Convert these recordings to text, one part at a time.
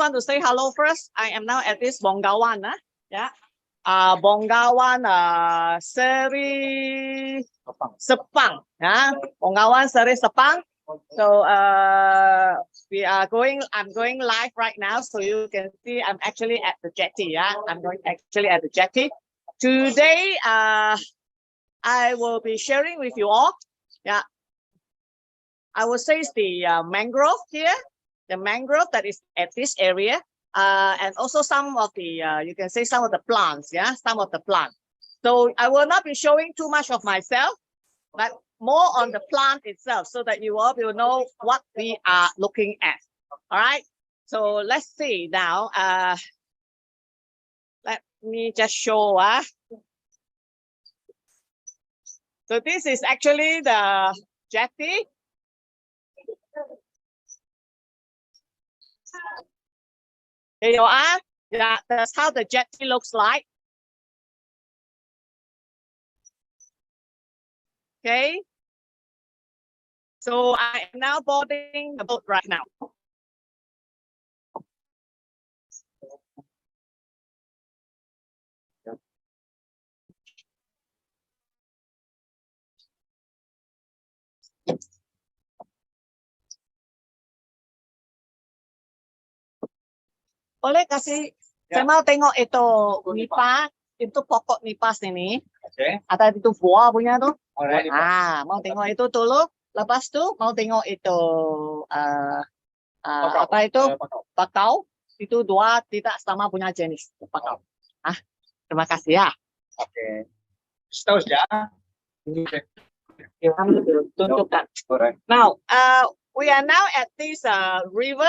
want to say hello first. I am now at this Bongawan, yeah. Bongawan, Seri, Serbang, yeah. Bongawan, Seri, Serbang. So we are going. I'm going live right now, so you can see I'm actually at the jetty. Yeah, I'm going actually at the jetty. Today, I will be sharing with you all. Yeah, I will say it's the mangrove here, the mangrove that is at this area, and also some of the you can say some of the plants. Yeah, some of the plants. So I will not be showing too much of myself, but more on the plant itself, so that you all will know what we are looking at. All right. So let's see now. Let me just show. So this is actually the jetty. There you are. Yeah, that's how the jetty looks like. Okay. So I am now boarding the boat right now. Boleh kasih, saya mau tengok itu nipa, itu pokok nipa sini. Okay. Ada itu buah punya tuh. Alright. Mau tengok itu dulu. Lepas tuh mau tengok itu apa itu bakau. Itu dua tidak sama punya jenis bakau. Terima kasih ya. Okay. Setahu ya. Tunjukkan. Alright. Now, we are now at this river.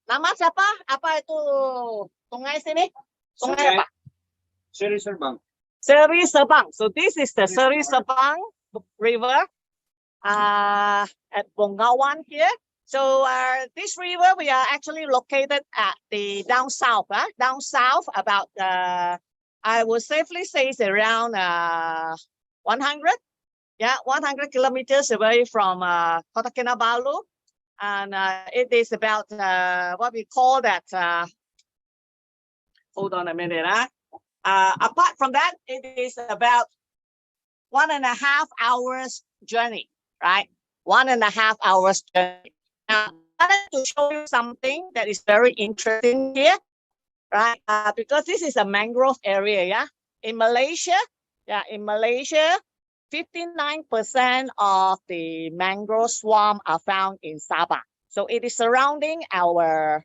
Nama siapa? Apa itu sungai sini? Sungai apa? Seri Serbang. Seri Serbang. So this is the Seri Serbang river at Bongawan here. So this river, we are actually located at the down south. Down south about, I would safely say it's around 100. Yeah, 100 kilometers away from Kota Kinabalu. And it is about what we call that. Hold on a minute. Apart from that, it is about 1.5 hours journey, right? 1.5 hours journey. Now, I wanted to show you something that is very interesting here, right? Because this is a mangrove area, yeah. In Malaysia, 59% of the mangrove swamp are found in Sabah. So it is surrounding our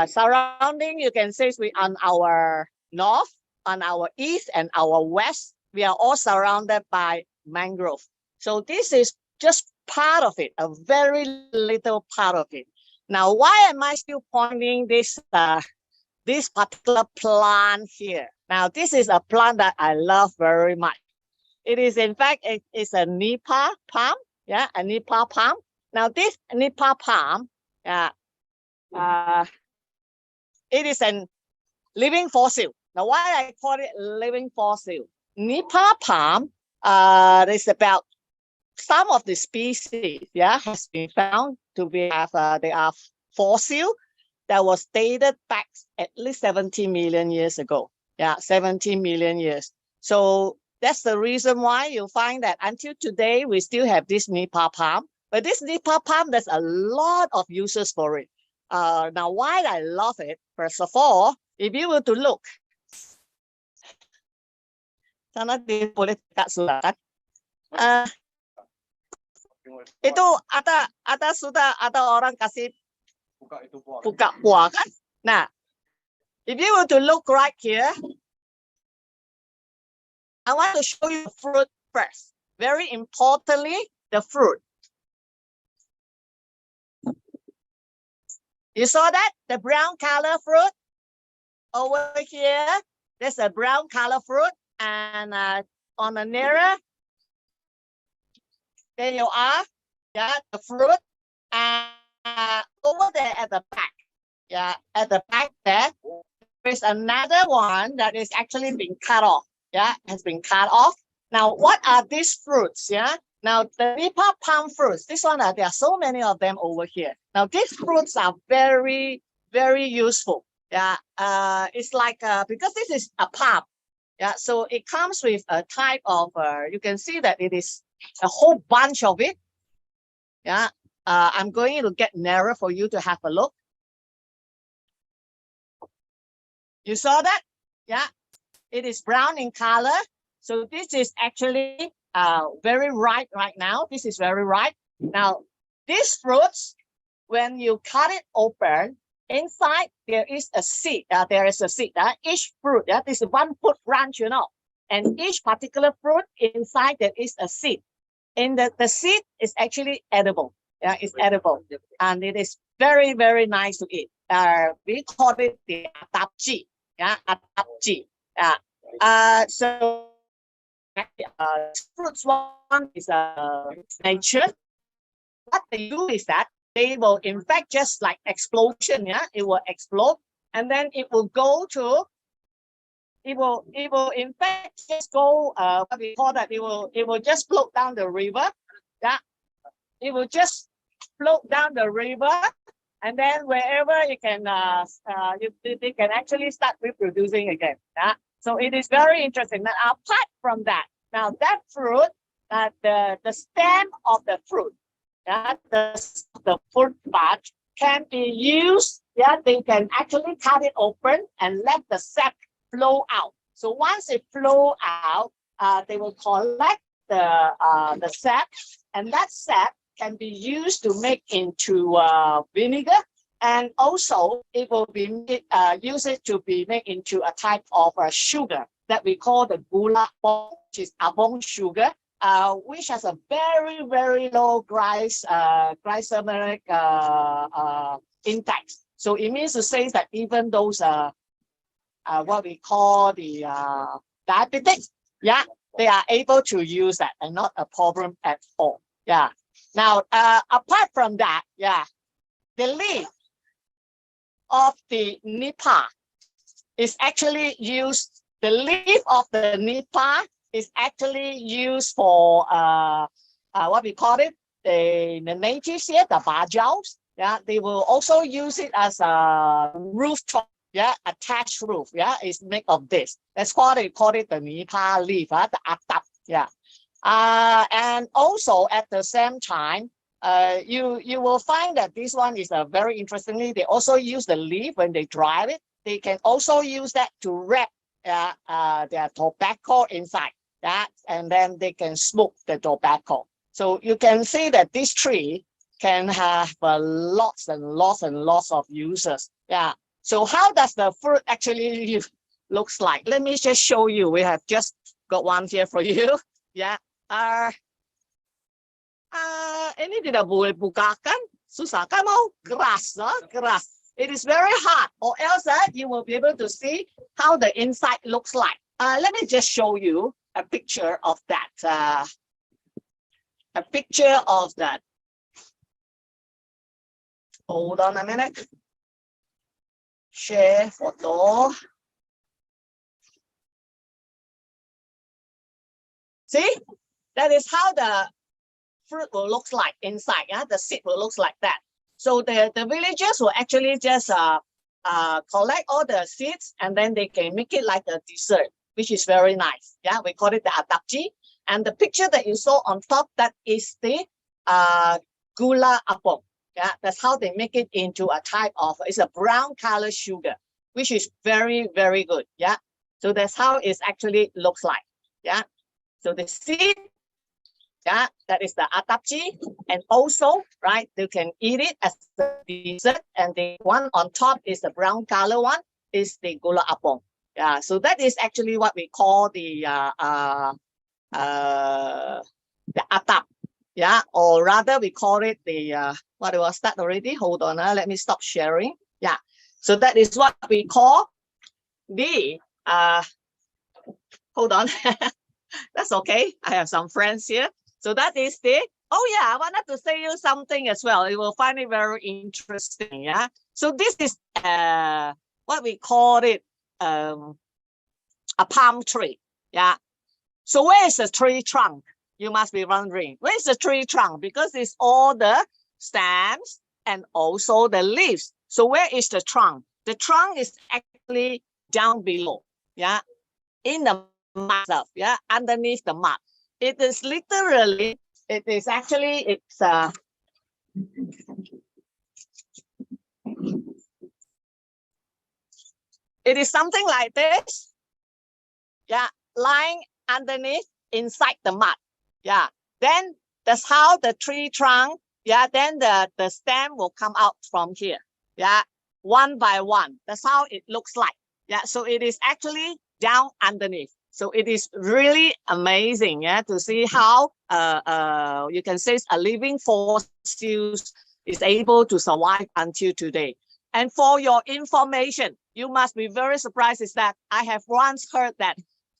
surrounding, you can say we on our north, on our east and our west, we are all surrounded by mangrove. So this is just part of it, a very little part of it. Now, why am I still pointing this this particular plant here? Now, this is a plant that I love very much. It is, in fact, it's a Nipa Palm, yeah, a Nipa Palm. Now, this Nipa Palm, it is a living fossil. Now, why I call it living fossil? Nipa Palm, there's about some of the species, yeah, has been found to be they are fossil that was dated back at least 70 million years ago. Yeah, 70 million years. So that's the reason why you find that until today, we still have this Nipa Palm. But this Nipa Palm, there's a lot of uses for it. Now, why I love it, first of all, if you were to look, itu ada orang kasih buka buah kan? Nah, if you were to look right here, I want to show you the fruit first. Very importantly, the fruit. You saw that? The brown color fruit? Over here, there's a brown color fruit. And on the nearer, there you are. Yeah, the fruit. And over there at the back. Yeah, at the back there is another one that is actually being cut off. Yeah, has been cut off. Now, what are these fruits? Yeah. Now, the Nipa Palm fruits, this one, there are so many of them over here. Now, these fruits are very, very useful. Yeah, it's like, because this is a palm. Yeah, so it comes with a type of, you can see that it is a whole bunch of it. Yeah, I'm going to get nearer for you to have a look. You saw that? Yeah, it is brown in color. So this is actually very ripe right now. This is very ripe. Now, these fruits, when you cut it open, inside there is a seed. There is a seed. Each fruit, this is 1 foot branch, you know. And each particular fruit, inside there is a seed. And the seed is actually edible. Yeah, it's edible. And it is very, very nice to eat. We call it the atapji. Yeah, atapji. So fruits one is nature. What they do is that they will, in fact, just like explosion. Yeah, it will explode, and then it will go to. It will in fact just go. What we call that? It will just float down the river. Yeah, it will just float down the river, and then wherever it can, they can actually start reproducing again. Yeah. So it is very interesting. Now, apart from that, now that fruit, the stem of the fruit, the fruit part can be used. Yeah, they can actually cut it open and let the sap flow out. So once it flow out, they will collect the sap, and that sap can be used to make into vinegar. And also, it will be used to be made into a type of sugar that we call the gula, which is abong sugar, which has a very, very low glycemic index. So it means to say that even those what we call the diabetics, yeah, they are able to use that and not a problem at all. Yeah. Now, apart from that, yeah, the leaf of the Nipa is actually used. The leaf of the Nipa is actually used for what we call it, the natives here, the bajaus. Yeah, they will also use it as a rooftop. Yeah, attached roof. Yeah, it's made of this. That's why they call it the Nipa leaf. The atap. Yeah, and also at the same time, you will find that this one is very interestingly. They also use the leaf when they dry it. They can also use that to wrap their tobacco inside that, and then they can smoke the tobacco. So you can see that this tree can have lots and lots and lots of uses. Yeah. So how does the fruit actually looks like? Let me just show you. We have just got one here for you. Yeah. Ini tidak boleh bukakan, susah kan mau? Keras, keras. It is very hard, or else you will be able to see how the inside looks like. Let me just show you a picture of that. A picture of that. Hold on a minute. Share photo. See, that is how the fruit will look like inside. Yeah, the seed will look like that. So the villagers will actually just collect all the seeds, and then they can make it like a dessert, which is very nice. Yeah, we call it the adapji. And the picture that you saw on top, that is the gula apong. Yeah, that's how they make it into a type of, it's a brown color sugar, which is very, very good. Yeah, so that's how it actually looks like. Yeah, so the seed, yeah, that is the atapji, and also, right, you can eat it as a dessert, and the one on top is the brown color one, is the gula apong. Yeah, so that is actually what we call the atap. Yeah, or rather we call it the what was that already? Hold on, let me stop sharing. Yeah, so that is what we call the hold on. That's okay. I have some friends here. So that is the, oh yeah, I wanted to say you something as well. You will find it very interesting. Yeah. So this is what we call it a palm tree. Yeah. So where is the tree trunk? You must be wondering, where's the tree trunk? Because it's all the stems and also the leaves. So where is the trunk? The trunk is actually down below, yeah, in the mud, yeah, underneath the mud. It is literally, it's it is something like this, yeah, lying underneath inside the mud, yeah. Then that's how the tree trunk, yeah, then the stem will come out from here, yeah, one by one. That's how it looks like, yeah. So it is actually down underneath. So it is really amazing, yeah, to see how you can say a living fossils is able to survive until today. And for your information, you must be very surprised is that I have once heard that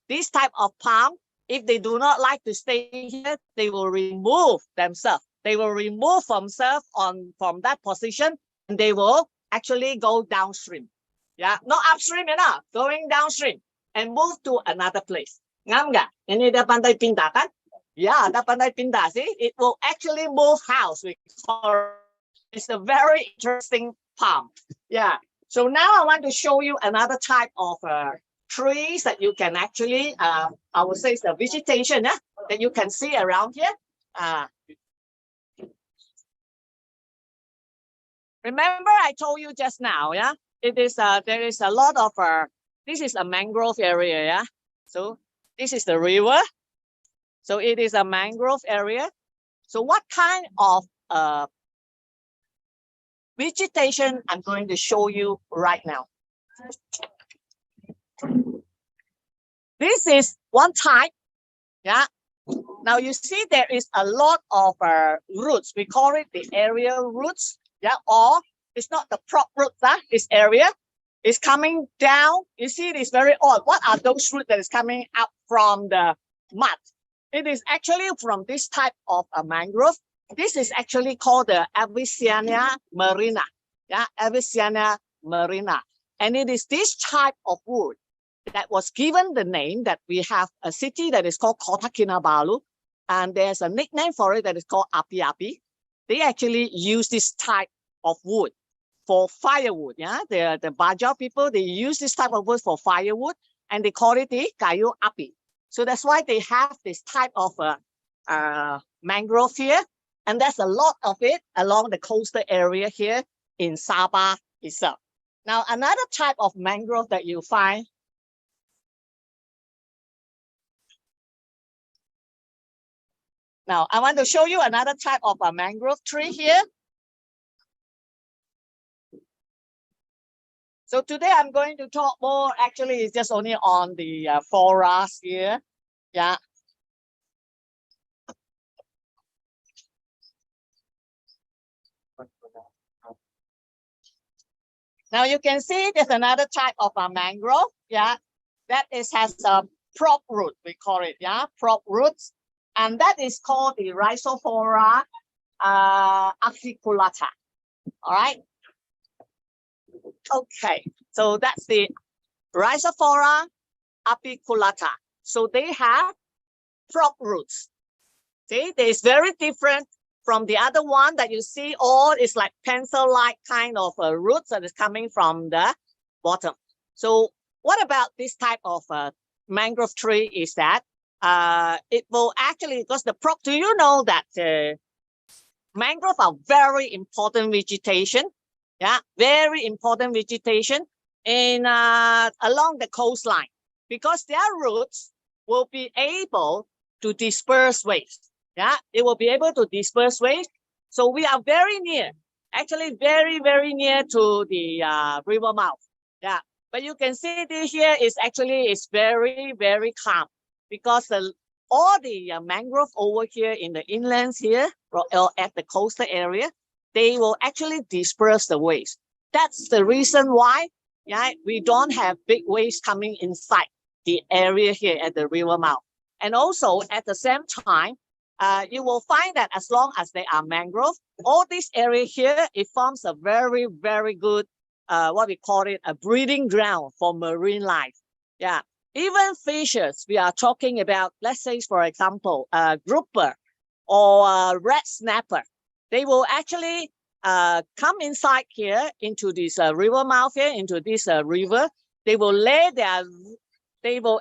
this type of palm, if they do not like to stay here, they will remove themselves. They will remove themselves from that position, and they will actually go downstream. Yeah, not upstream enough, going downstream and move to another place. Ngam nggak? Ini dia pandai pindah kan? Ya, dia pandai pindah. See, it will actually move house. It's a very interesting palm. Yeah. So now I want to show you another type of trees that you can actually, I would say, it's the vegetation that you can see around here. Remember, I told you just now, yeah, it is there is a lot of this is a mangrove area, yeah. So this is the river. So it is a mangrove area. So what kind of vegetation I'm going to show you right now. This is one type, yeah. Now you see there is a lot of roots. We call it the area roots, yeah, or it's not the prop roots, this area is coming down. You see, it is very odd. What are those roots that is coming up from the mud? It is actually from this type of a mangrove. This is actually called the Avicennia marina, yeah, Avicennia marina, and it is this type of wood that was given the name that we have a city that is called Kota Kinabalu, and there's a nickname for it that is called Api Api. They actually use this type of wood for firewood, yeah. The Baja people, they use this type of wood for firewood, and they call it the Kayu Api. So that's why they have this type of mangrove here, and there's a lot of it along the coastal area here in Sabah itself. Now, another type of mangrove that you find. Now, I want to show you another type of a mangrove tree here. So today I'm going to talk more, actually it's just only on the forest here, yeah. Now you can see there's another type of a mangrove, yeah, that has a prop root, we call it, yeah, prop roots, and that is called the Rhizophora apiculata. All right. Okay, so that's the Rhizophora apiculata. So they have prop roots. See, it's very different from the other one that you see. All is like pencil-like kind of roots that is coming from the bottom. So what about this type of mangrove tree is that it will actually, because the prop, do you know that mangrove are very important vegetation? Yeah, very important vegetation in along the coastline, because their roots will be able to disperse waste. Yeah, it will be able to disperse waste. So we are very near, actually very, very near to the river mouth. Yeah, but you can see this here is actually is very, very calm, because all the mangrove over here in the inlands here or at the coastal area, they will actually disperse the waste. That's the reason why, yeah, we don't have big waste coming inside the area here at the river mouth. And also at the same time, you will find that as long as they are mangrove, all this area here, it forms a very, very good, what we call it, a breeding ground for marine life. Yeah, Even fishes, we are talking about, let's say, for example, a grouper or a red snapper. They will actually come inside here into this river mouth here, into this river. They will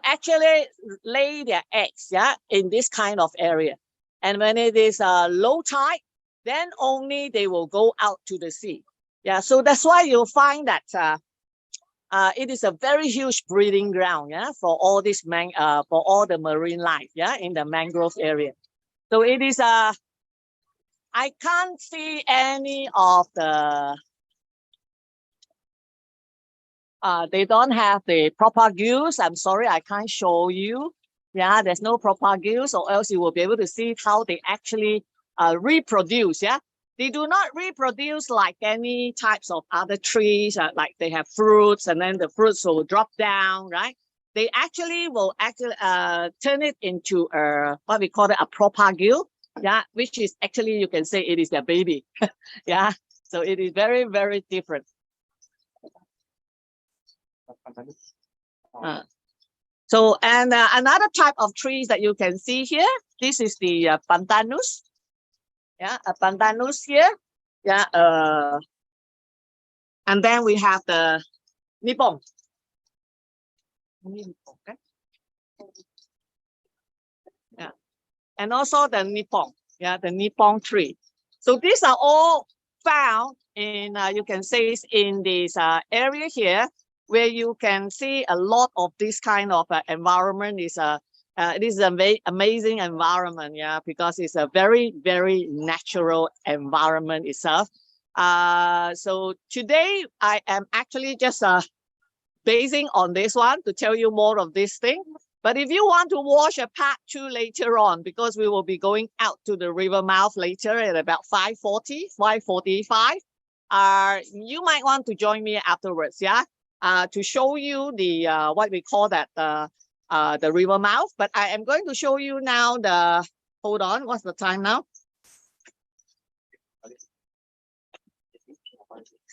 actually lay their eggs, yeah, in this kind of area. And when it is low tide, then only they will go out to the sea. Yeah, so that's why you'll find that it is a very huge breeding ground, yeah, for all this for all the marine life, yeah, in the mangrove area. So it is I can't see any of the they don't have the propagules. I'm sorry, I can't show you. Yeah, there's no propagules, or else you will be able to see how they actually reproduce. Yeah, they do not reproduce like any types of other trees, like they have fruits and then the fruits will drop down, right? They actually will turn it into what we call it a propagule. Yeah, which is actually, you can say it is their baby. Yeah, so it is very, very different. So, and another type of trees that you can see here, this is the pandanus. Yeah, a pandanus here. Yeah, and then we have the nipong. Yeah, and also the nipong. Yeah, the nipong tree. So these are all found in, you can say, in this area here, where you can see a lot of this kind of environment. Is it is an amazing environment, yeah, because it's a very, very natural environment itself. So today I am actually just basing on this one to tell you more of this thing. But if you want to watch a part 2 later on, because we will be going out to the river mouth later at about 5:40, 5:45, you might want to join me afterwards, yeah, to show you the what we call that the river mouth. But I am going to show you now hold on, what's the time now?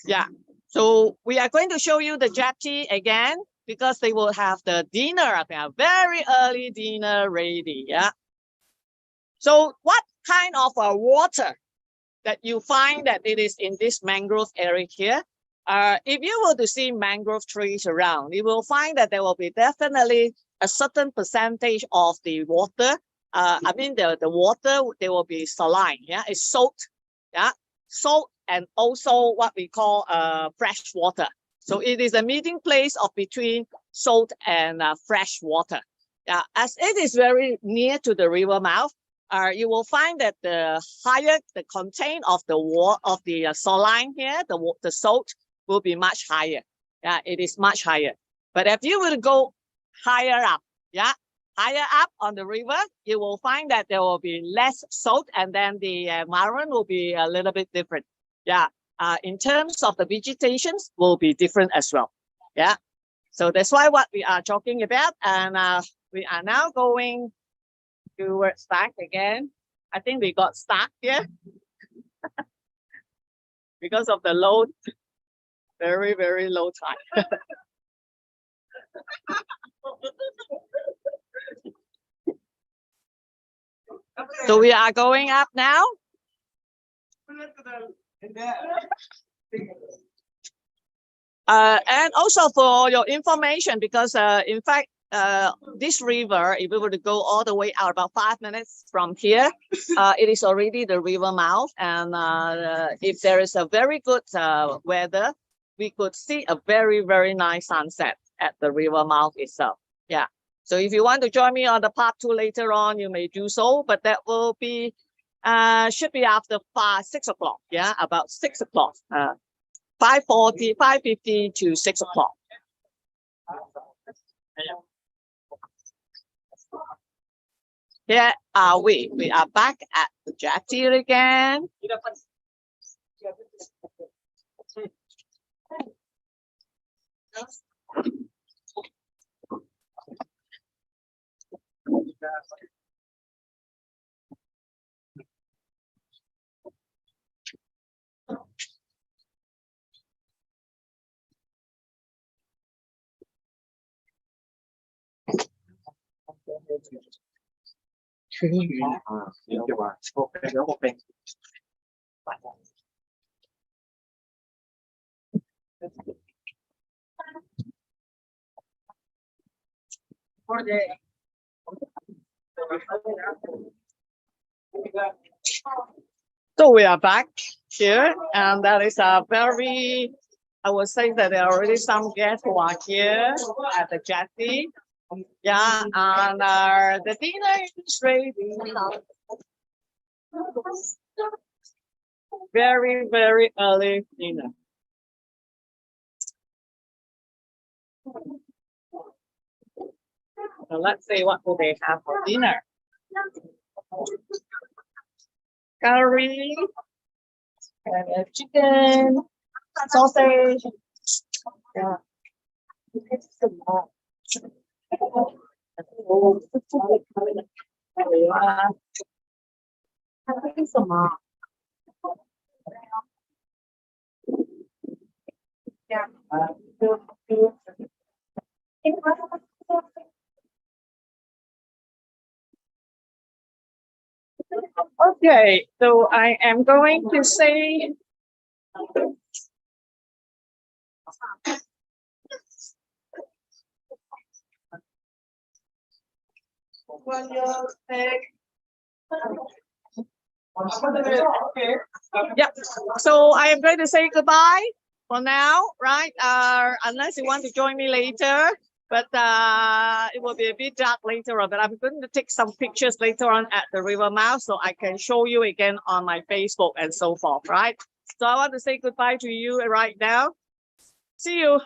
Yeah, so we are going to show you the jetty again, because they will have the dinner, a very early dinner ready, yeah. So what kind of water that you find that it is in this mangrove area here? If you were to see mangrove trees around, you will find that there will be definitely a certain percentage of the water. I mean, the water, they will be saline, yeah, it's salt, yeah, salt, and also what we call fresh water. So it is a meeting place of between salt and fresh water. Yeah, as it is very near to the river mouth, you will find that the higher the content of the water of the saline here, the salt will be much higher. Yeah, it is much higher. But if you will go higher up, yeah, higher up on the river, you will find that there will be less salt, and then the environment will be a little bit different. Yeah, in terms of the vegetations will be different as well. Yeah, so that's why what we are talking about, and we are now going towards back again. I think we got stuck here because of the low, very, very low tide. So we are going up now. And also for your information, because in fact, this river, if we were to go all the way out about 5 minutes from here, it is already the river mouth. And if there is a very good weather, we could see a very, very nice sunset at the river mouth itself. Yeah. So if you want to join me on the part 2 later on, you may do so, but that will be, should be after 6 o'clock. Yeah, about 6 o'clock. 5:40, 5:50 to 6 o'clock. Here are we. We are back at the jetty again. So we are back here, and that is a very, I would say that there are already some guests who are here at the jetty. Yeah, and the dinner is ready. Very, very early dinner. So let's see what do they have for dinner. Curry, and chicken, sausage. Yeah. Okay, so I am going to say yeah, so I am going to say goodbye for now, right? Unless you want to join me later, but it will be a bit dark later on. But I'm going to take some pictures later on at the river mouth so I can show you again on my Facebook and so forth, right? So I want to say goodbye to you right now. See you.